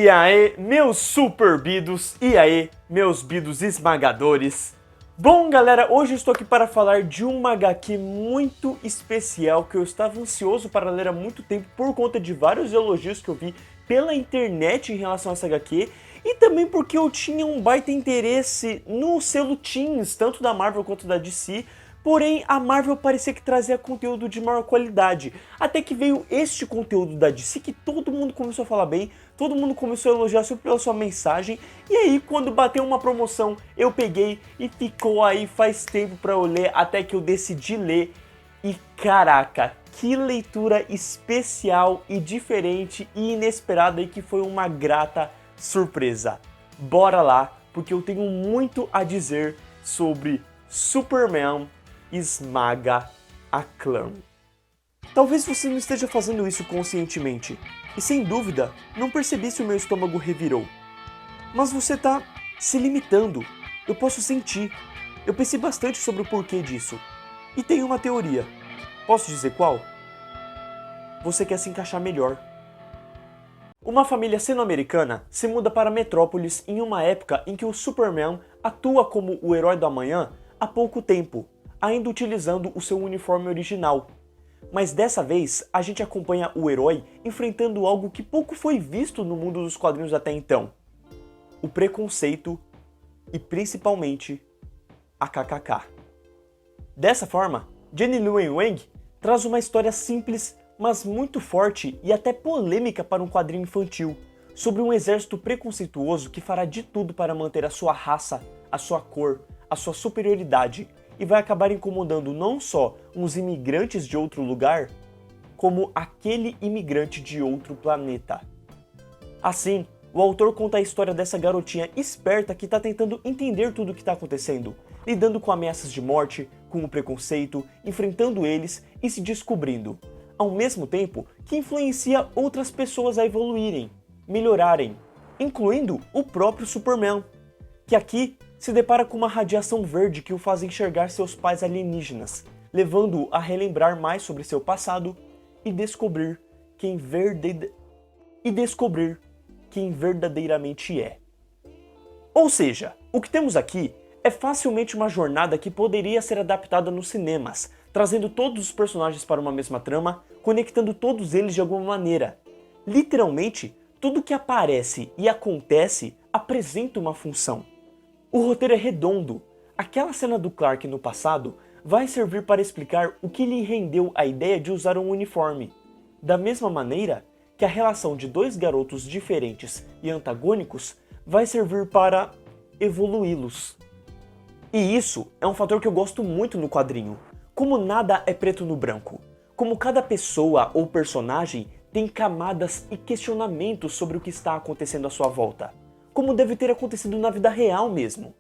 E aí, meus super bidos, e aí, meus bidos esmagadores. Bom, galera, hoje eu estou aqui para falar de uma HQ muito especial que eu estava ansioso para ler há muito tempo por conta de vários elogios que eu vi pela internet em relação a essa HQ e também porque eu tinha um baita interesse no selo Teens, tanto da Marvel quanto da DC. Porém, a Marvel parecia que trazia conteúdo de maior qualidade, até que veio este conteúdo da DC que todo mundo começou a falar bem, todo mundo começou a elogiar só pela sua mensagem, e aí quando bateu uma promoção eu peguei e ficou aí faz tempo pra eu ler, até que eu decidi ler, e caraca, que leitura especial e diferente e inesperada e que foi uma grata surpresa. Bora lá, porque eu tenho muito a dizer sobre Superman Esmaga a Clã. Talvez você não esteja fazendo isso conscientemente, e sem dúvida, não percebi se o meu estômago revirou. Mas você tá se limitando, eu posso sentir. Eu pensei bastante sobre o porquê disso, e tenho uma teoria. Posso dizer qual? Você quer se encaixar melhor. Uma família sino-americana se muda para Metrópolis em uma época em que o Superman atua como o herói do amanhã há pouco tempo, ainda utilizando o seu uniforme original. Mas dessa vez, a gente acompanha o herói enfrentando algo que pouco foi visto no mundo dos quadrinhos até então. O preconceito e principalmente a KKK. Dessa forma, Jenny Luen Wang traz uma história simples, mas muito forte e até polêmica para um quadrinho infantil, sobre um exército preconceituoso que fará de tudo para manter a sua raça, a sua cor, a sua superioridade, e vai acabar incomodando não só uns imigrantes de outro lugar, como aquele imigrante de outro planeta. Assim, o autor conta a história dessa garotinha esperta que está tentando entender tudo o que está acontecendo, lidando com ameaças de morte, com o preconceito, enfrentando eles e se descobrindo, ao mesmo tempo que influencia outras pessoas a evoluírem, melhorarem, incluindo o próprio Superman, que aqui se depara com uma radiação verde que o faz enxergar seus pais alienígenas, levando-o a relembrar mais sobre seu passado e descobrir quem verdadeiramente é. Ou seja, o que temos aqui é facilmente uma jornada que poderia ser adaptada nos cinemas, trazendo todos os personagens para uma mesma trama, conectando todos eles de alguma maneira. Literalmente, tudo que aparece e acontece apresenta uma função. O roteiro é redondo. Aquela cena do Clark no passado vai servir para explicar o que lhe rendeu a ideia de usar um uniforme. Da mesma maneira que a relação de dois garotos diferentes e antagônicos vai servir para evoluí-los. E isso é um fator que eu gosto muito no quadrinho. Como nada é preto no branco. Como cada pessoa ou personagem tem camadas e questionamentos sobre o que está acontecendo à sua volta. Como deve ter acontecido na vida real mesmo.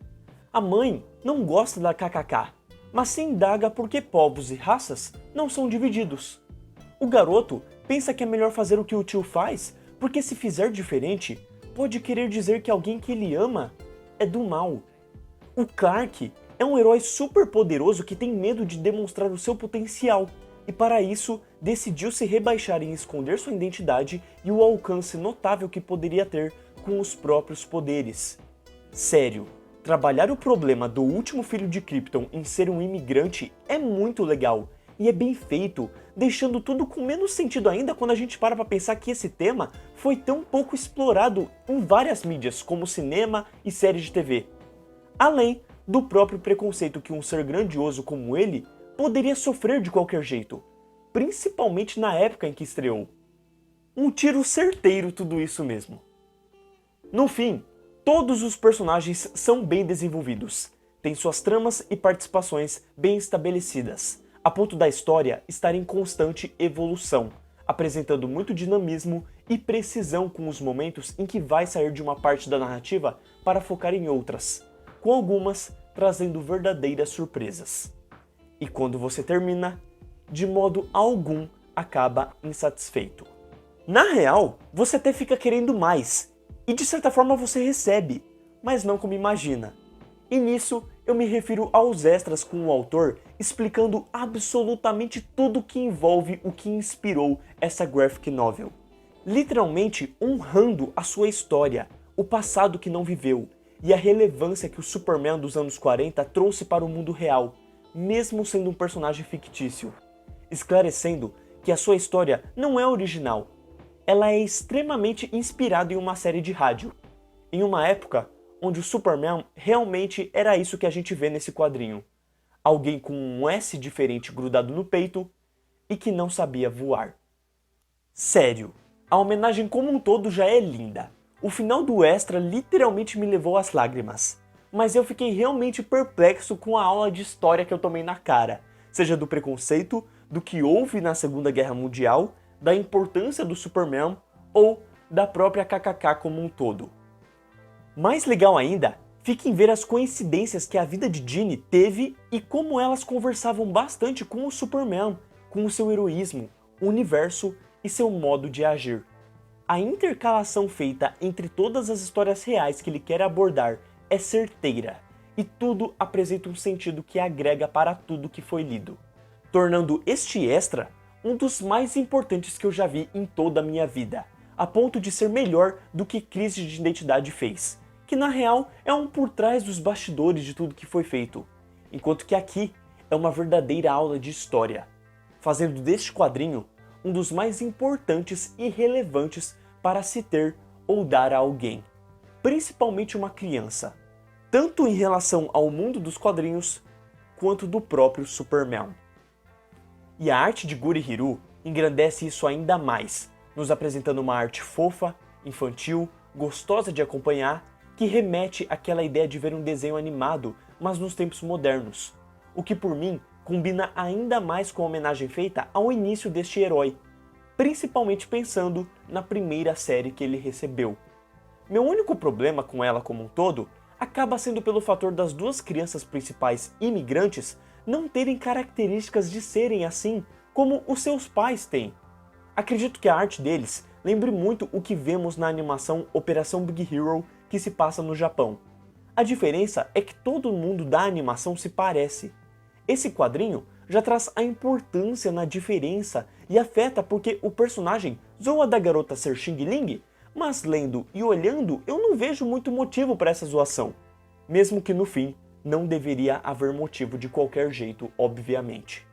A mãe não gosta da KKK, mas se indaga por que povos e raças não são divididos. O garoto pensa que é melhor fazer o que o tio faz, porque se fizer diferente, pode querer dizer que alguém que ele ama é do mal. O Clark é um herói super poderoso que tem medo de demonstrar o seu potencial, e para isso decidiu se rebaixar em esconder sua identidade e o alcance notável que poderia ter com os próprios poderes. Sério, trabalhar o problema do último filho de Krypton em ser um imigrante é muito legal, e é bem feito, deixando tudo com menos sentido ainda quando a gente para pensar que esse tema foi tão pouco explorado em várias mídias, como cinema e séries de TV. Além do próprio preconceito que um ser grandioso como ele poderia sofrer de qualquer jeito, principalmente na época em que estreou. Um tiro certeiro tudo isso mesmo. No fim, todos os personagens são bem desenvolvidos, têm suas tramas e participações bem estabelecidas, a ponto da história estar em constante evolução, apresentando muito dinamismo e precisão com os momentos em que vai sair de uma parte da narrativa para focar em outras, com algumas trazendo verdadeiras surpresas. E quando você termina, de modo algum acaba insatisfeito. Na real, você até fica querendo mais, e de certa forma você recebe, mas não como imagina. E nisso eu me refiro aos extras com o autor explicando absolutamente tudo que envolve o que inspirou essa graphic novel. literalmente honrando a sua história, o passado que não viveu e a relevância que o Superman dos anos 40 trouxe para o mundo real, mesmo sendo um personagem fictício, esclarecendo que a sua história não é original, ela é extremamente inspirada em uma série de rádio, em uma época onde o Superman realmente era isso que a gente vê nesse quadrinho, alguém com um S diferente grudado no peito e que não sabia voar. Sério, a homenagem como um todo já é linda. O final do extra literalmente me levou às lágrimas. Mas eu fiquei realmente perplexo com a aula de história que eu tomei na cara. Seja do preconceito, do que houve na Segunda Guerra Mundial, da importância do Superman ou da própria KKK como um todo. Mais legal ainda, fica em ver as coincidências que a vida de Jeannie teve e como elas conversavam bastante com o Superman, com o seu heroísmo, o universo e seu modo de agir. A intercalação feita entre todas as histórias reais que ele quer abordar é certeira, e tudo apresenta um sentido que agrega para tudo que foi lido, tornando este extra um dos mais importantes que eu já vi em toda a minha vida, a ponto de ser melhor do que Crise de Identidade fez, que na real é um por trás dos bastidores de tudo que foi feito, enquanto que aqui é uma verdadeira aula de história, fazendo deste quadrinho um dos mais importantes e relevantes para se ter ou dar a alguém, principalmente uma criança, tanto em relação ao mundo dos quadrinhos, quanto do próprio Superman. E a arte de Gurihiru engrandece isso ainda mais, nos apresentando uma arte fofa, infantil, gostosa de acompanhar, que remete àquela ideia de ver um desenho animado, mas nos tempos modernos, o que por mim combina ainda mais com a homenagem feita ao início deste herói, principalmente pensando na primeira série que ele recebeu. Meu único problema com ela como um todo acaba sendo pelo fator das duas crianças principais imigrantes não terem características de serem assim como os seus pais têm. Acredito que a arte deles lembre muito o que vemos na animação Operação Big Hero que se passa no Japão. A diferença é que todo mundo da animação se parece. Esse quadrinho já traz a importância na diferença e afeta porque o personagem zoa da garota ser Xing Ling, mas lendo e olhando eu não vejo muito motivo para essa zoação. Mesmo que no fim não deveria haver motivo de qualquer jeito, obviamente.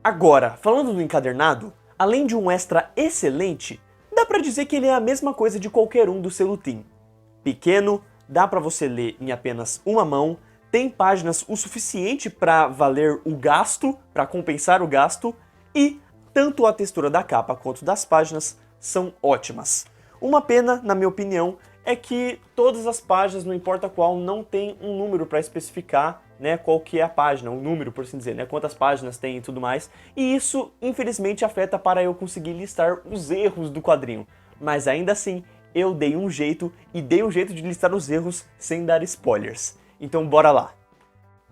Agora, falando do encadernado, além de um extra excelente, dá pra dizer que ele é a mesma coisa de qualquer um do selo Teen. Pequeno, dá pra você ler em apenas uma mão, tem páginas o suficiente para valer o gasto, para compensar o gasto, e tanto a textura da capa quanto das páginas são ótimas. Uma pena, na minha opinião, é que todas as páginas, não importa qual, não tem um número para especificar, né, qual que é a página, um número por assim dizer, né, quantas páginas tem e tudo mais, e isso infelizmente afeta para eu conseguir listar os erros do quadrinho, mas ainda assim eu dei um jeito e dei um jeito de listar os erros sem dar spoilers, então bora lá.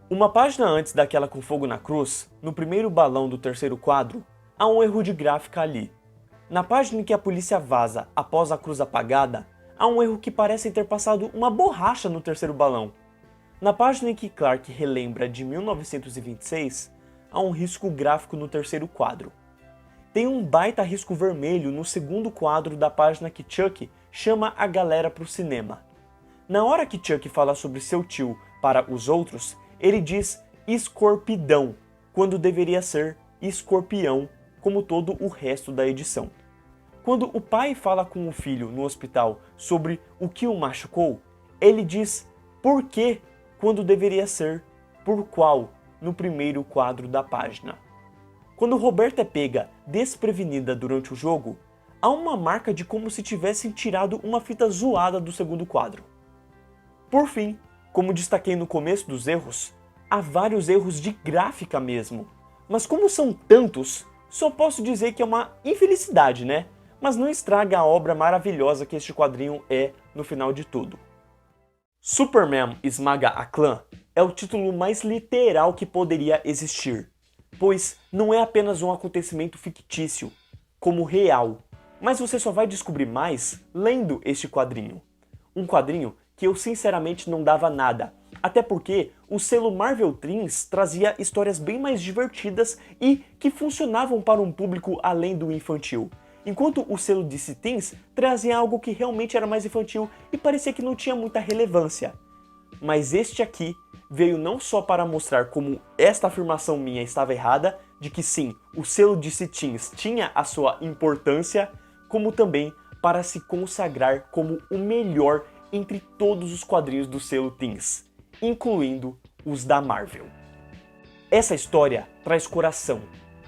Uma página antes daquela com fogo na cruz, no primeiro balão do terceiro quadro, há um erro de gráfica ali. Na página em que a polícia vaza após a cruz apagada, há um erro que parece ter passado uma borracha no terceiro balão. Na página em que Clark relembra de 1926, há um risco gráfico no terceiro quadro. Tem um baita risco vermelho no segundo quadro da página que Chuck chama a galera para o cinema. Na hora que Chuck fala sobre seu tio para os outros, ele diz escorpidão, quando deveria ser escorpião, como todo o resto da edição. Quando o pai fala com o filho no hospital sobre o que o machucou, ele diz por quê, quando deveria ser por qual, no primeiro quadro da página. Quando Roberta é pega desprevenida durante o jogo, há uma marca de como se tivessem tirado uma fita zoada do segundo quadro. Por fim, como destaquei no começo dos erros, há vários erros de gráfica mesmo, mas como são tantos, só posso dizer que é uma infelicidade, né? Mas não estraga a obra maravilhosa que este quadrinho é no final de tudo. Superman esmaga a clã é o título mais literal que poderia existir, pois não é apenas um acontecimento fictício, como real, mas você só vai descobrir mais lendo este quadrinho. Um quadrinho que eu sinceramente não dava nada, até porque o selo Marvel Teens trazia histórias bem mais divertidas e que funcionavam para um público além do infantil. enquanto o selo DC Teens trazia algo que realmente era mais infantil e parecia que não tinha muita relevância. Mas este aqui veio não só para mostrar como esta afirmação minha estava errada, de que sim, o selo DC Teens tinha a sua importância, como também para se consagrar como o melhor entre todos os quadrinhos do selo Teens, incluindo os da Marvel. Essa história traz coração,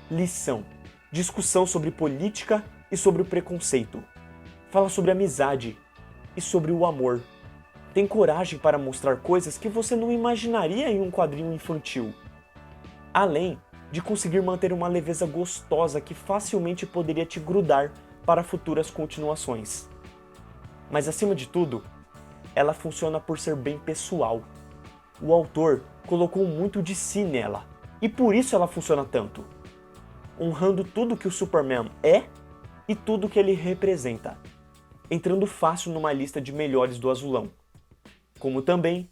lição, discussão sobre política e sobre o preconceito. Fala sobre amizade e sobre o amor. Tem coragem para mostrar coisas que você não imaginaria em um quadrinho infantil. Além de conseguir manter uma leveza gostosa que facilmente poderia te grudar para futuras continuações. Mas acima de tudo, ela funciona por ser bem pessoal. O autor colocou muito de si nela, e por isso ela funciona tanto, honrando tudo que o Superman é e tudo que ele representa, entrando fácil numa lista de melhores do Azulão, como também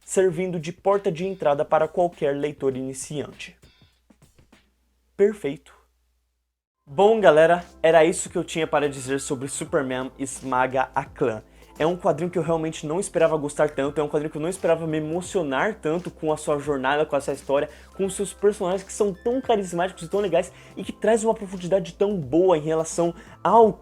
servindo de porta de entrada para qualquer leitor iniciante. Perfeito. Bom, galera, era isso que eu tinha para dizer sobre Superman Esmaga a Clã. É um quadrinho que eu realmente não esperava gostar tanto, é um quadrinho que eu não esperava me emocionar tanto com a sua jornada, com essa história, com os seus personagens que são tão carismáticos e tão legais e que traz uma profundidade tão boa em relação ao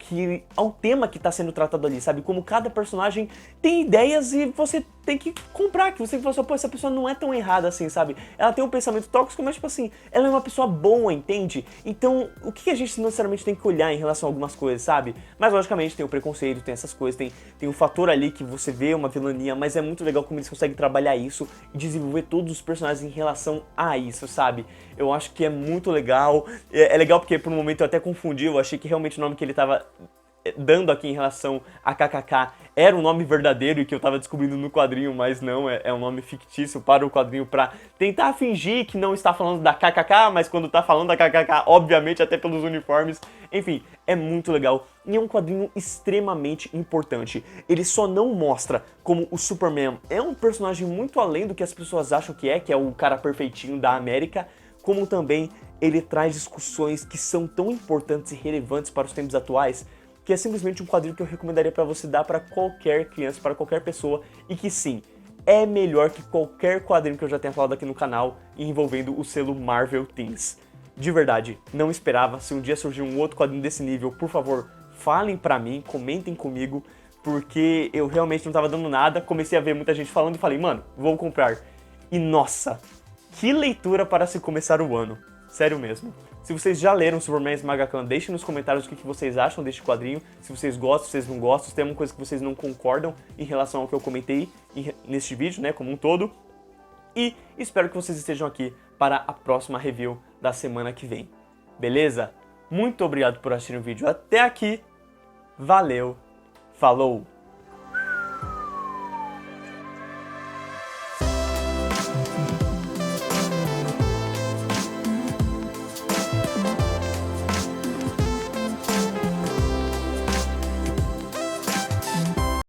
tema que está sendo tratado ali, sabe? Como cada personagem tem ideias e você tem que comprar, que você fala assim, pô, essa pessoa não é tão errada assim, sabe? Ela tem um pensamento tóxico, mas tipo assim, ela é uma pessoa boa, entende? Então, o que a gente necessariamente tem que olhar em relação a algumas coisas, sabe? Mas logicamente tem o preconceito, tem essas coisas, tem o fator ali que você vê uma vilania, mas é muito legal como eles conseguem trabalhar isso e desenvolver todos os personagens em relação a isso, sabe? Eu acho que é muito legal, é legal porque por um momento eu até confundi, eu achei que realmente o nome que ele tava dando aqui em relação a KKK era um nome verdadeiro e que eu tava descobrindo no quadrinho, mas não, é um nome fictício para o quadrinho pra tentar fingir que não está falando da KKK, mas quando tá falando da KKK, obviamente até pelos uniformes, enfim, é muito legal e é um quadrinho extremamente importante. Ele só não mostra como o Superman é um personagem muito além do que as pessoas acham que é o cara perfeitinho da América, como também ele traz discussões que são tão importantes e relevantes para os tempos atuais, que é simplesmente um quadrinho que eu recomendaria para você dar para qualquer criança, para qualquer pessoa, e que sim, é melhor que qualquer quadrinho que eu já tenha falado aqui no canal envolvendo o selo Marvel Teens. De verdade, não esperava. Se um dia surgir um outro quadrinho desse nível, por favor, falem pra mim, comentem comigo, porque eu realmente não tava dando nada, comecei a ver muita gente falando e falei, mano, vou comprar. E nossa, que leitura para se começar o ano, sério mesmo. Se vocês já leram Superman Esmaga a Clã, deixem nos comentários o que vocês acham deste quadrinho, se vocês gostam, se vocês não gostam, se tem alguma coisa que vocês não concordam em relação ao que eu comentei neste vídeo, né, como um todo. E espero que vocês estejam aqui para a próxima review da semana que vem. Beleza? Muito obrigado por assistir o vídeo até aqui. Valeu, falou!